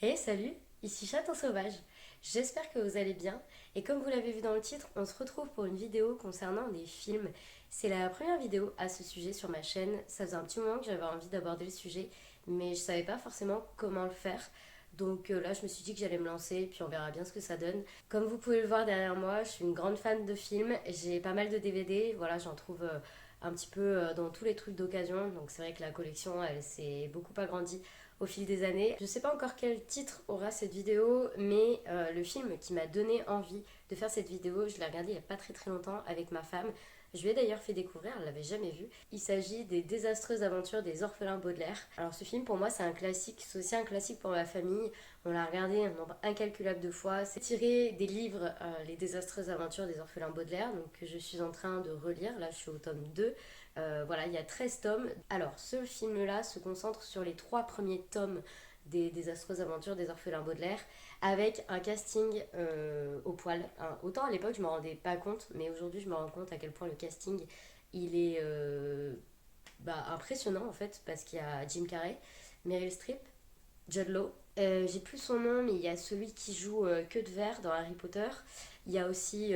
Hey, salut, ici Chaton Sauvage. J'espère que vous allez bien. Et comme vous l'avez vu dans le titre, on se retrouve pour une vidéo concernant les films. C'est la première vidéo à ce sujet sur ma chaîne. Ça faisait un petit moment que j'avais envie d'aborder le sujet, mais je savais pas forcément comment le faire. Donc là, je me suis dit que j'allais me lancer, puis on verra bien ce que ça donne. Comme vous pouvez le voir derrière moi, je suis une grande fan de films. J'ai pas mal de DVD. Voilà, j'en trouve un petit peu dans tous les trucs d'occasion. Donc c'est vrai que la collection, elle s'est beaucoup agrandie au fil des années. Je sais pas encore quel titre aura cette vidéo, mais le film qui m'a donné envie de faire cette vidéo, je l'ai regardé il y a pas très longtemps avec ma femme. Je lui ai d'ailleurs fait découvrir, elle l'avait jamais vu. Il s'agit des désastreuses aventures des orphelins Baudelaire. Alors ce film pour moi c'est un classique, c'est aussi un classique pour ma famille. On l'a regardé un nombre incalculable de fois. C'est tiré des livres Les désastreuses aventures des orphelins Baudelaire, donc que je suis en train de relire. Là je suis au tome 2. Voilà, il y a 13 tomes. Alors, ce film-là se concentre sur les trois premiers tomes des désastreuses aventures des orphelins Baudelaire, avec un casting au poil. Hein, autant à l'époque, je ne me rendais pas compte, mais aujourd'hui, je me rends compte à quel point le casting, il est impressionnant, en fait, parce qu'il y a Jim Carrey, Meryl Streep, Jude Law. J'ai plus son nom, mais il y a celui qui joue Queue de Verre dans Harry Potter. Il y a aussi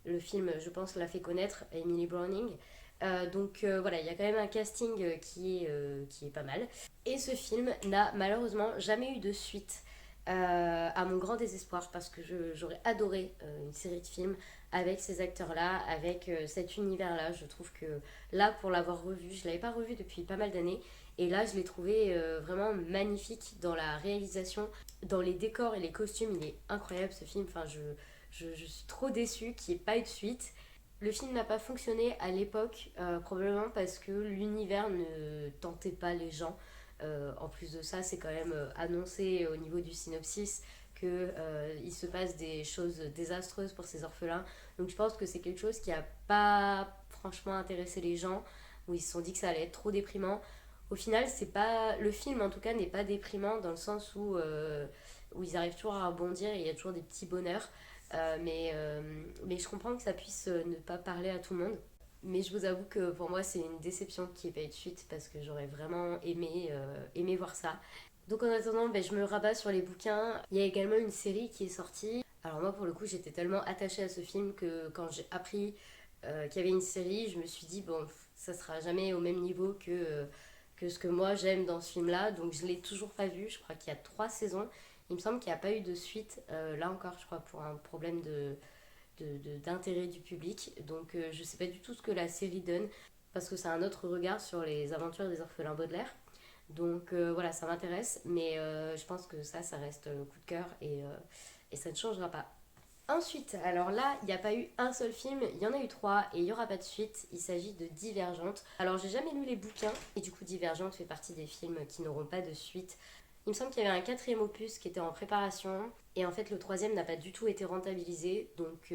le film, je pense, l'a fait connaître, Emily Browning. Donc voilà, il y a quand même un casting qui est pas mal. Et ce film n'a malheureusement jamais eu de suite, à mon grand désespoir, parce que j'aurais adoré une série de films avec ces acteurs-là, avec cet univers-là. Je trouve que là, pour l'avoir revu, je ne l'avais pas revu depuis pas mal d'années, et là, je l'ai trouvé vraiment magnifique dans la réalisation, dans les décors et les costumes. Il est incroyable ce film. Enfin, je suis trop déçue qu'il n'y ait pas eu de suite. Le film n'a pas fonctionné à l'époque, probablement parce que l'univers ne tentait pas les gens. En plus de ça, c'est quand même annoncé au niveau du synopsis que il se passe des choses désastreuses pour ces orphelins. Donc je pense que c'est quelque chose qui a pas franchement intéressé les gens, où ils se sont dit que ça allait être trop déprimant. Au final, c'est pas le film en tout cas n'est pas déprimant dans le sens où ils arrivent toujours à rebondir et il y a toujours des petits bonheurs. Mais je comprends que ça puisse ne pas parler à tout le monde. Mais je vous avoue que pour moi, c'est une déception qu'il n'y ait pas eu de suite parce que j'aurais vraiment aimé voir ça. Donc en attendant, je me rabats sur les bouquins. Il y a également une série qui est sortie. Alors moi, pour le coup, j'étais tellement attachée à ce film que quand j'ai appris qu'il y avait une série, je me suis dit, bon, ça sera jamais au même niveau que ce que moi j'aime dans ce film-là. Donc je l'ai toujours pas vu. Je crois qu'il y a 3 saisons. Il me semble qu'il n'y a pas eu de suite, là encore, je crois, pour un problème d'intérêt du public. Donc je sais pas du tout ce que la série donne, parce que c'est un autre regard sur les aventures des orphelins Baudelaire. Donc voilà, ça m'intéresse, mais je pense que ça reste le coup de cœur et ça ne changera pas. Ensuite, alors là, il n'y a pas eu un seul film, il y en a eu trois et il n'y aura pas de suite. Il s'agit de Divergente. Alors j'ai jamais lu les bouquins et du coup Divergente fait partie des films qui n'auront pas de suite. Il me semble qu'il y avait un quatrième opus qui était en préparation et en fait le troisième n'a pas du tout été rentabilisé, donc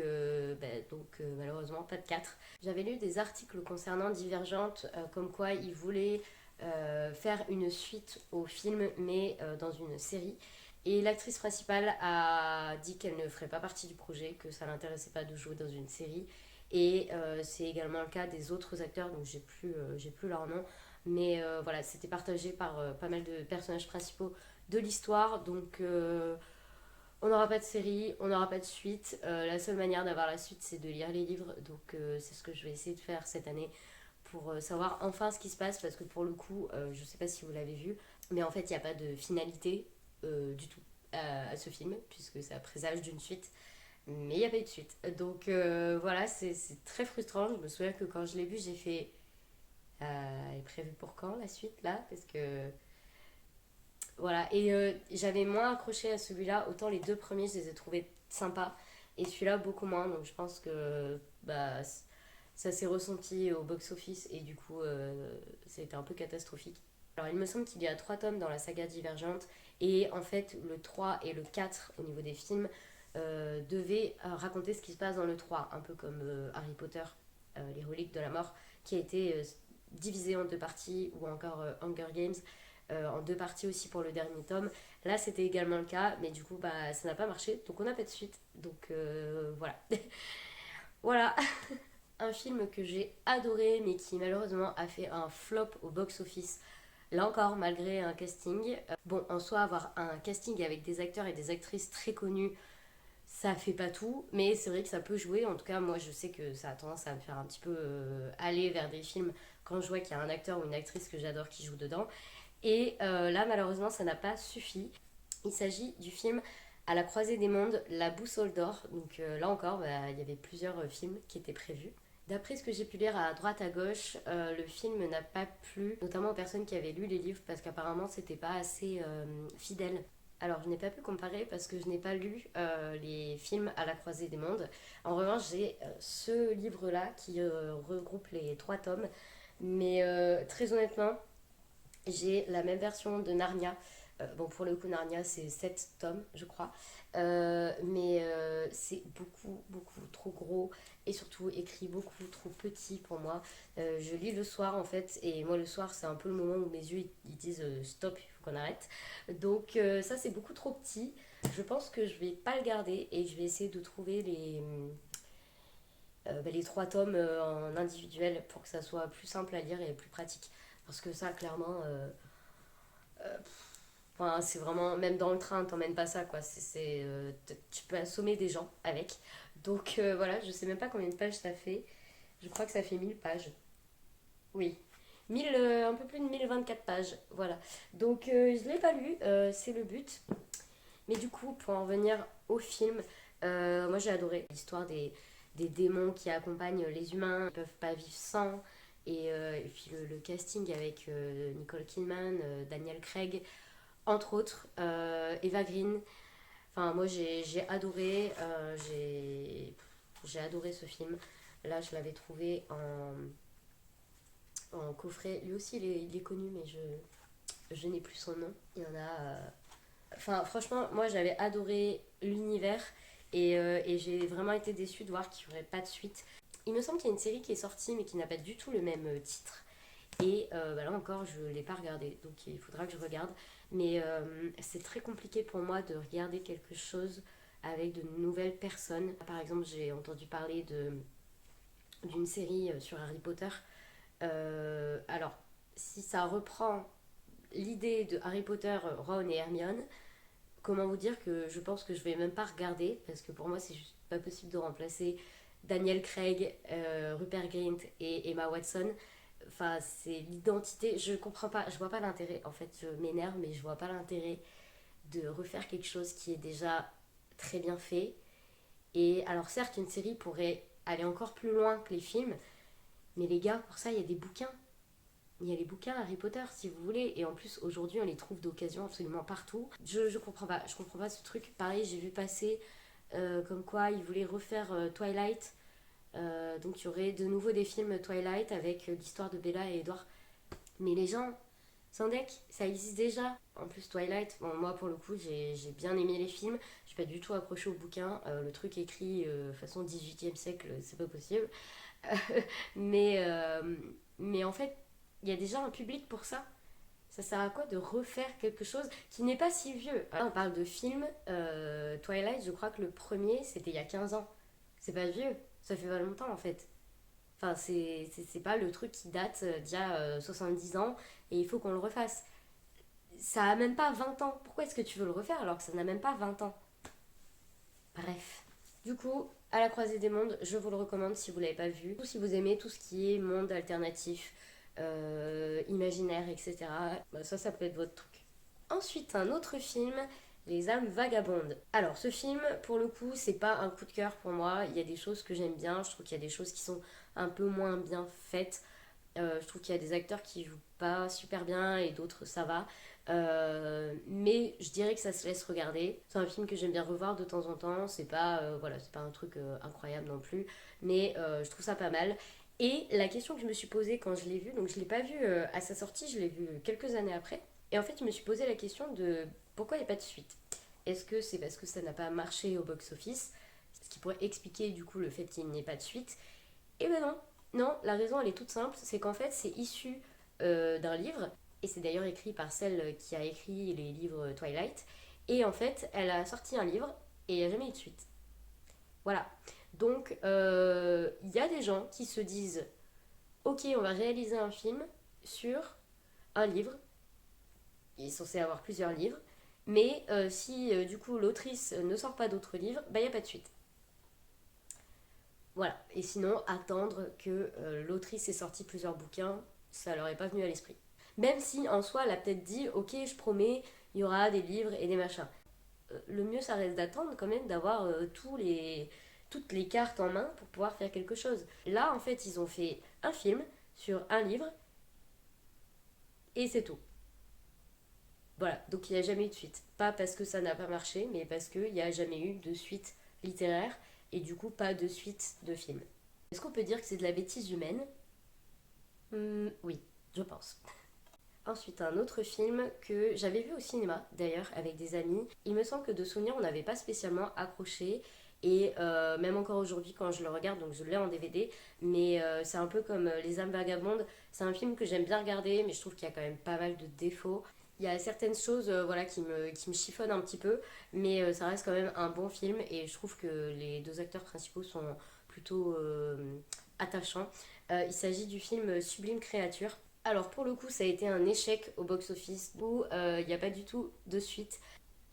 malheureusement pas de 4. J'avais lu des articles concernant Divergente, comme quoi ils voulaient faire une suite au film mais dans une série. Et l'actrice principale a dit qu'elle ne ferait pas partie du projet, que ça l'intéressait pas de jouer dans une série. Et c'est également le cas des autres acteurs, donc j'ai plus leur nom. Mais voilà, c'était partagé par pas mal de personnages principaux de l'histoire. Donc on n'aura pas de série, on n'aura pas de suite. La seule manière d'avoir la suite, c'est de lire les livres. Donc c'est ce que je vais essayer de faire cette année pour savoir enfin ce qui se passe. Parce que pour le coup, je sais pas si vous l'avez vu, mais en fait, il n'y a pas de finalité du tout à ce film, puisque ça présage d'une suite. Mais il n'y a pas eu de suite. Donc voilà, c'est très frustrant. Je me souviens que quand je l'ai vu, j'ai fait. Elle est prévue pour quand la suite là? Parce que. Voilà. Et j'avais moins accroché à celui-là. Autant les deux premiers, je les ai trouvés sympas. Et celui-là, beaucoup moins. Donc je pense que ça s'est ressenti au box-office. Et du coup, ça a été un peu catastrophique. Alors il me semble qu'il y a 3 tomes dans la saga Divergente. Et en fait, le 3 et le 4 au niveau des films devaient raconter ce qui se passe dans le 3, un peu comme Harry Potter, les reliques de la mort, qui a été divisé en deux parties, ou encore Hunger Games en deux parties aussi pour le dernier tome. Là, c'était également le cas, mais du coup, ça n'a pas marché, donc on n'a pas de suite. Donc voilà. Voilà, un film que j'ai adoré, mais qui malheureusement a fait un flop au box-office. Là encore, malgré un casting, bon, en soi, avoir un casting avec des acteurs et des actrices très connus, ça fait pas tout, mais c'est vrai que ça peut jouer. En tout cas, moi, je sais que ça a tendance à me faire un petit peu aller vers des films quand je vois qu'il y a un acteur ou une actrice que j'adore qui joue dedans. Et là, malheureusement, ça n'a pas suffi. Il s'agit du film À la croisée des mondes, La boussole d'or. Donc là encore, bah, il y avait plusieurs films qui étaient prévus. D'après ce que j'ai pu lire à droite à gauche, le film n'a pas plu, notamment aux personnes qui avaient lu les livres, parce qu'apparemment c'était pas assez fidèle. Alors je n'ai pas pu comparer parce que je n'ai pas lu les films À la croisée des mondes. En revanche, j'ai ce livre-là qui regroupe les trois tomes. Mais très honnêtement, j'ai la même version de Narnia. Bon, pour le coup, Narnia, c'est 7 tomes, je crois. Mais c'est beaucoup, beaucoup trop gros et surtout écrit beaucoup trop petit pour moi. Je lis le soir, en fait, et moi, le soir, c'est un peu le moment où mes yeux, ils disent stop, il faut qu'on arrête. Donc, ça, c'est beaucoup trop petit. Je pense que je vais pas le garder et je vais essayer de trouver les trois tomes en individuel pour que ça soit plus simple à lire et plus pratique. Parce que ça, clairement, enfin, c'est vraiment, même dans le train, t'emmènes pas ça, quoi. Tu peux assommer des gens avec. Donc voilà, je sais même pas combien de pages ça fait. Je crois que ça fait 1000 pages. Oui. 1000, un peu plus de 1024 pages. Voilà. Donc je l'ai pas lu, c'est le but. Mais du coup, pour en revenir au film, moi j'ai adoré l'histoire des démons qui accompagnent les humains, ils peuvent pas vivre sans. Et puis le casting avec Nicole Kidman, Daniel Craig, entre autres, Eva Green. Enfin, moi j'ai adoré, j'ai adoré ce film. Là, je l'avais trouvé en coffret. Lui aussi, il est connu, mais je n'ai plus son nom. Il y en a. Enfin, franchement, moi j'avais adoré l'univers et j'ai vraiment été déçue de voir qu'il n'y aurait pas de suite. Il me semble qu'il y a une série qui est sortie mais qui n'a pas du tout le même titre. Et bah là encore, je ne l'ai pas regardé, donc il faudra que je regarde. Mais c'est très compliqué pour moi de regarder quelque chose avec de nouvelles personnes. Par exemple, j'ai entendu parler d'une série sur Harry Potter. Alors, si ça reprend l'idée de Harry Potter, Ron et Hermione, comment vous dire que je pense que je vais même pas regarder parce que pour moi c'est juste pas possible de remplacer Daniel Craig, Rupert Grint et Emma Watson. Enfin, c'est l'identité. Je comprends pas, je vois pas l'intérêt. En fait, je m'énerve, mais je vois pas l'intérêt de refaire quelque chose qui est déjà très bien fait. Et alors, certes, une série pourrait aller encore plus loin que les films, mais les gars, pour ça, il y a des bouquins. Il y a les bouquins Harry Potter si vous voulez, et en plus aujourd'hui on les trouve d'occasion absolument partout. Je comprends pas ce truc. Pareil, j'ai vu passer comme quoi ils voulaient refaire Twilight. Donc il y aurait de nouveau des films Twilight avec l'histoire de Bella et Edward. Mais les gens, sans deck, ça existe déjà. En plus Twilight, bon, moi pour le coup j'ai bien aimé les films. Je suis pas du tout accrochée au bouquin. Le truc écrit façon 18e siècle, c'est pas possible. mais, euh, mais en fait, il y a déjà un public pour ça. Ça sert à quoi de refaire quelque chose qui n'est pas si vieux? Là, on parle de films. Twilight, je crois que le premier, c'était il y a 15 ans. C'est pas vieux. Ça fait pas longtemps, en fait. Enfin, c'est pas le truc qui date d'il y a 70 ans et il faut qu'on le refasse. Ça a même pas 20 ans. Pourquoi est-ce que tu veux le refaire alors que ça n'a même pas 20 ans? Bref. Du coup, À la croisée des mondes, je vous le recommande si vous l'avez pas vu. Ou si vous aimez tout ce qui est monde alternatif, imaginaire, etc. Bah, ça peut être votre truc. Ensuite, un autre film, Les âmes vagabondes. Alors, ce film, pour le coup, c'est pas un coup de cœur pour moi. Il y a des choses que j'aime bien. Je trouve qu'il y a des choses qui sont un peu moins bien faites. Je trouve qu'il y a des acteurs qui jouent pas super bien et d'autres ça va. Mais je dirais que ça se laisse regarder. C'est un film que j'aime bien revoir de temps en temps. C'est pas, voilà, c'est pas un truc incroyable non plus, mais je trouve ça pas mal. Et la question que je me suis posée quand je l'ai vu, donc je l'ai pas vu à sa sortie, je l'ai vu quelques années après. Et en fait, je me suis posé la question de pourquoi il n'y a pas de suite. Est-ce que c'est parce que ça n'a pas marché au box-office, ce qui pourrait expliquer du coup le fait qu'il n'y ait pas de suite? Et ben non, non, la raison elle est toute simple, c'est qu'en fait c'est issu d'un livre, et c'est d'ailleurs écrit par celle qui a écrit les livres Twilight, et en fait elle a sorti un livre et il n'y a jamais eu de suite. Voilà. Donc il y a des gens qui se disent ok on va réaliser un film sur un livre, il est censé avoir plusieurs livres. Mais si du coup l'autrice ne sort pas d'autres livres, bah il n'y a pas de suite. Voilà. Et sinon, attendre que l'autrice ait sorti plusieurs bouquins, ça leur est pas venu à l'esprit. Même si en soi, elle a peut-être dit, ok, je promets, il y aura des livres et des machins. Le mieux, ça reste d'attendre quand même, d'avoir toutes les cartes en main pour pouvoir faire quelque chose. Là, en fait, ils ont fait un film sur un livre et c'est tout. Voilà, donc il n'y a jamais eu de suite. Pas parce que ça n'a pas marché, mais parce qu'il n'y a jamais eu de suite littéraire et du coup pas de suite de film. Est-ce qu'on peut dire que c'est de la bêtise humaine? Oui, je pense. Ensuite, un autre film que j'avais vu au cinéma, d'ailleurs, avec des amis. Il me semble que de souvenir, on n'avait pas spécialement accroché. Et même encore aujourd'hui, quand je le regarde, donc je l'ai en DVD, mais c'est un peu comme Les âmes vagabondes. C'est un film que j'aime bien regarder, mais je trouve qu'il y a quand même pas mal de défauts. Il y a certaines choses voilà, qui me chiffonnent un petit peu, mais ça reste quand même un bon film. Et je trouve que les deux acteurs principaux sont plutôt attachants. Il s'agit du film Sublime Créature. Alors pour le coup, ça a été un échec au box-office où il n'y a pas du tout de suite.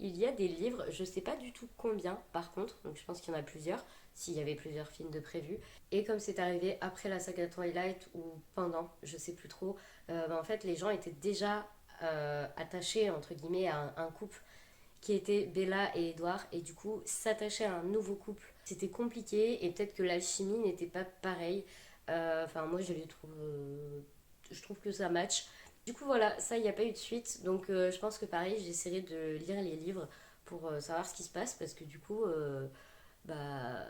Il y a des livres, je sais pas du tout combien par contre, donc je pense qu'il y en a plusieurs, s'il y avait plusieurs films de prévus. Et comme c'est arrivé après la saga Twilight ou pendant, je sais plus trop, en fait les gens étaient déjà attachés entre guillemets à un couple qui était Bella et Edward, et du coup s'attacher à un nouveau couple, c'était compliqué et peut-être que l'alchimie n'était pas pareille. Enfin moi je les trouve je trouve que ça match. Du coup, voilà, ça, il n'y a pas eu de suite. Donc, je pense que pareil, j'essaierai de lire les livres pour savoir ce qui se passe. Parce que du coup, bah,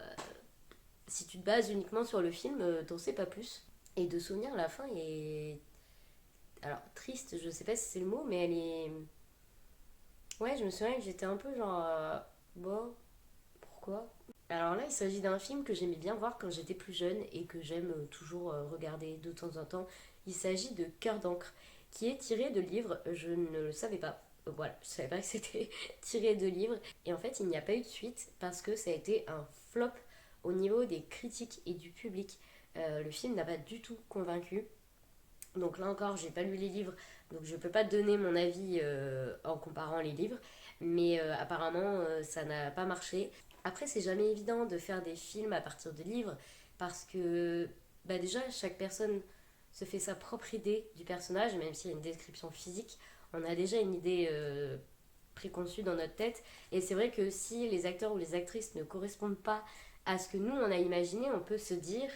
si tu te bases uniquement sur le film, t'en sais pas plus. Et de souvenir, la fin est. Alors, triste, je sais pas si c'est le mot, mais elle est. Ouais, je me souviens que j'étais un peu genre. Bon, pourquoi? Alors là, il s'agit d'un film que j'aimais bien voir quand j'étais plus jeune et que j'aime toujours regarder de temps en temps. Il s'agit de Cœur d'encre, qui est tiré de livres, je ne le savais pas. Voilà, je savais pas que c'était tiré de livres. Et en fait, il n'y a pas eu de suite parce que ça a été un flop au niveau des critiques et du public. Le film n'a pas du tout convaincu. Donc là encore, j'ai pas lu les livres, donc je peux pas te donner mon avis en comparant les livres. Mais apparemment, ça n'a pas marché. Après, c'est jamais évident de faire des films à partir de livres parce que bah déjà, chaque personne se fait sa propre idée du personnage, même s'il y a une description physique. On a déjà une idée préconçue dans notre tête. Et c'est vrai que si les acteurs ou les actrices ne correspondent pas à ce que nous, on a imaginé, on peut se dire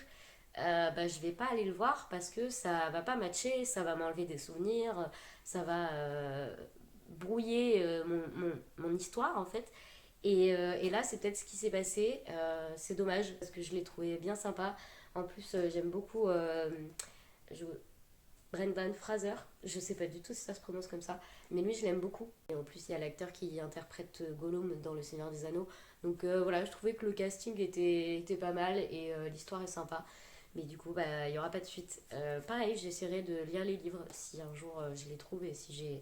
bah, je vais pas aller le voir parce que ça va pas matcher, ça va m'enlever des souvenirs, ça va brouiller mon histoire en fait. Et là, c'est peut-être ce qui s'est passé. C'est dommage parce que je l'ai trouvé bien sympa. En plus, j'aime beaucoup je- Brendan Fraser. Je sais pas du tout si ça se prononce comme ça, mais lui, je l'aime beaucoup. Et en plus, il y a l'acteur qui interprète Gollum dans Le Seigneur des Anneaux. Donc voilà, je trouvais que le casting était pas mal et l'histoire est sympa. Mais du coup, bah, il n'y aura pas de suite. Pareil, j'essaierai de lire les livres si un jour je les trouve et si j'ai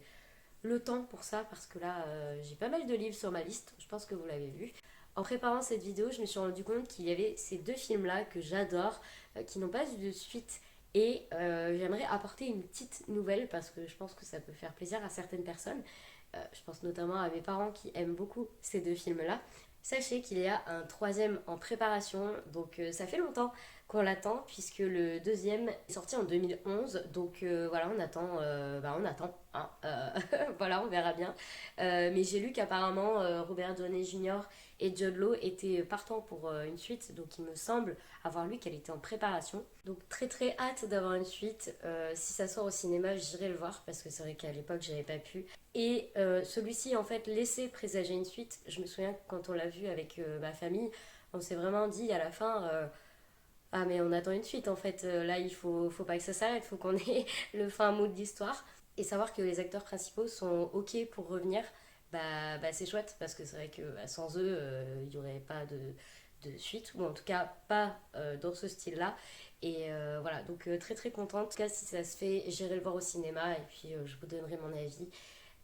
le temps pour ça parce que là j'ai pas mal de livres sur ma liste, je pense que vous l'avez vu. En préparant cette vidéo, je me suis rendu compte qu'il y avait ces deux films là que j'adore, qui n'ont pas eu de suite et j'aimerais apporter une petite nouvelle parce que je pense que ça peut faire plaisir à certaines personnes. Je pense notamment à mes parents qui aiment beaucoup ces deux films là. Sachez qu'il y a un troisième en préparation, donc ça fait longtemps qu'on l'attend puisque le deuxième est sorti en 2011, donc voilà on attend, hein, voilà on verra bien. Mais j'ai lu qu'apparemment Robert Downey Jr. et Jude Law étaient partants pour une suite, donc il me semble avoir lu qu'elle était en préparation. Donc très très hâte d'avoir une suite. Si ça sort au cinéma, j'irai le voir parce que c'est vrai qu'à l'époque j'avais pas pu. Et celui-ci en fait laissait présager une suite. Je me souviens que quand on l'a vu avec ma famille, on s'est vraiment dit à la fin ah mais on attend une suite en fait. Là il faut pas que ça s'arrête, faut qu'on ait le fin mot de l'histoire. Et savoir que les acteurs principaux sont ok pour revenir, bah c'est chouette parce que c'est vrai que bah, sans eux il n'y aurait pas de suite, ou en tout cas pas dans ce style-là. Et voilà, donc très très contente. En tout cas, si ça se fait, j'irai le voir au cinéma et puis je vous donnerai mon avis.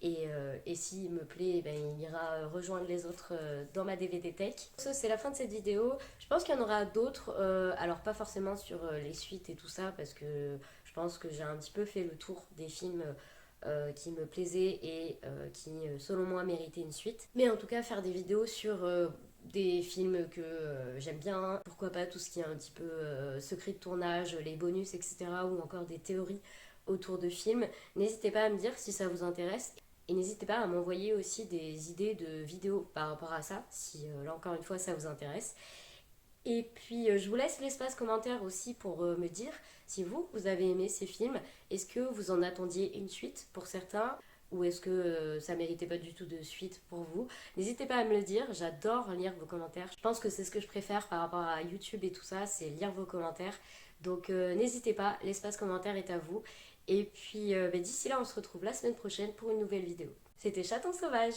Et s'il me plaît, eh ben, il ira rejoindre les autres dans ma DVD Tech. Ça, c'est la fin de cette vidéo. Je pense qu'il y en aura d'autres. Alors, pas forcément sur les suites et tout ça, parce que je pense que j'ai un petit peu fait le tour des films qui me plaisaient et qui selon moi méritaient une suite. Mais en tout cas faire des vidéos sur des films que j'aime bien, pourquoi pas tout ce qui est un petit peu secret de tournage, les bonus, etc. ou encore des théories autour de films. N'hésitez pas à me dire si ça vous intéresse. Et n'hésitez pas à m'envoyer aussi des idées de vidéos par rapport à ça, si là encore une fois ça vous intéresse. Et puis je vous laisse l'espace commentaire aussi pour me dire si vous avez aimé ces films. Est-ce que vous en attendiez une suite pour certains ou est-ce que ça méritait pas du tout de suite pour vous? N'hésitez pas à me le dire, j'adore lire vos commentaires. Je pense que c'est ce que je préfère par rapport à YouTube et tout ça, c'est lire vos commentaires. Donc n'hésitez pas, l'espace commentaire est à vous. Et puis d'ici là, on se retrouve la semaine prochaine pour une nouvelle vidéo. C'était Chaton Sauvage!